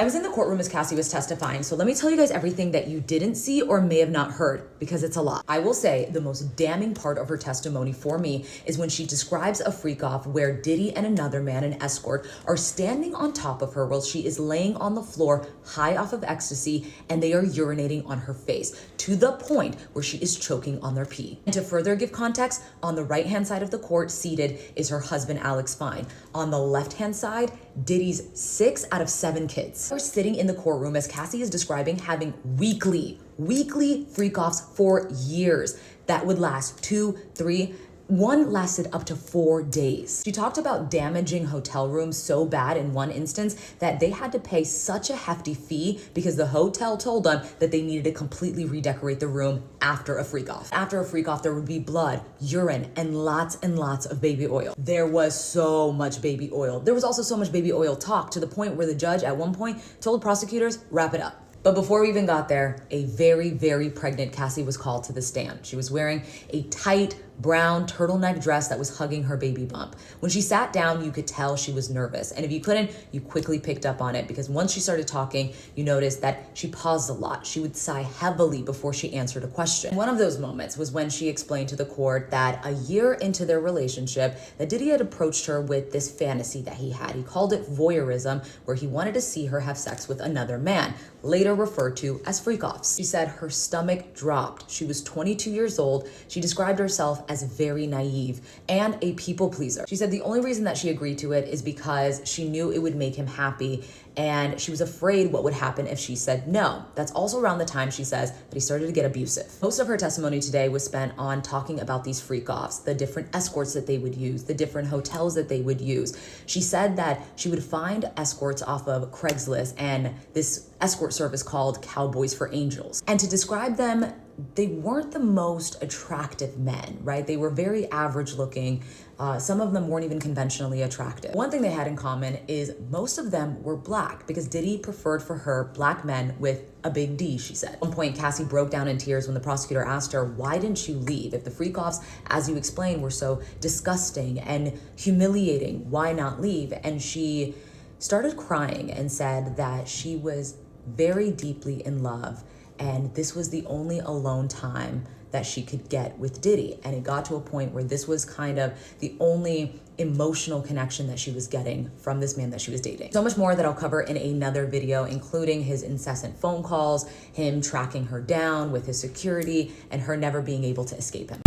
I was in the courtroom as Cassie was testifying, so let me tell you guys everything that you didn't see or may have not heard, because it's a lot. I will say the most damning part of her testimony for me is when she describes a freak off where Diddy and another man, an escort, are standing on top of her while she is laying on the floor high off of ecstasy, and they are urinating on her face to the point where she is choking on their pee. And to further give context, on the right-hand side of the court seated is her husband, Alex Fine. On the left-hand side, Diddy's 6 out of 7 kids. We're sitting in the courtroom as Cassie is describing having weekly freak-offs for years that would last 2, 3, one lasted up to 4 days. She talked about damaging hotel rooms so bad in one instance that they had to pay such a hefty fee because the hotel told them that they needed to completely redecorate the room after a freak off. After a freak off, there would be blood, urine, and lots of baby oil. There was so much baby oil. There was also so much baby oil talk to the point where the judge at one point told prosecutors, wrap it up. But before we even got there, a very pregnant Cassie was called to the stand. She was wearing a tight brown turtleneck dress that was hugging her baby bump. When she sat down, you could tell she was nervous. And if you couldn't, you quickly picked up on it, because once she started talking, you noticed that she paused a lot. She would sigh heavily before she answered a question. One of those moments was when she explained to the court that a year into their relationship, that Diddy had approached her with this fantasy that he had. He called it voyeurism, where he wanted to see her have sex with another man, later referred to as freak-offs. She said her stomach dropped. She was 22 years old. She described herself as very naive and a people pleaser. She said the only reason that she agreed to it is because she knew it would make him happy, and she was afraid what would happen if she said no. That's also around the time, she says, that he started to get abusive. Most of her testimony today was spent on talking about these freak-offs, the different escorts that they would use, the different hotels that they would use. She said that she would find escorts off of Craigslist and this escort service called Cowboys for Angels. And to describe them, they weren't the most attractive men, right? They were very average looking. Some of them weren't even conventionally attractive. One thing they had in common is most of them were black, because Diddy preferred for her black men with a big D, she said. At one point, Cassie broke down in tears when the prosecutor asked her, why didn't you leave? If the freak-offs, as you explained, were so disgusting and humiliating, why not leave? And she started crying and said that she was very deeply in love, and this was the only alone time that she could get with Diddy. And it got to a point where this was kind of the only emotional connection that she was getting from this man that she was dating. So much more that I'll cover in another video, including his incessant phone calls, him tracking her down with his security, and her never being able to escape him.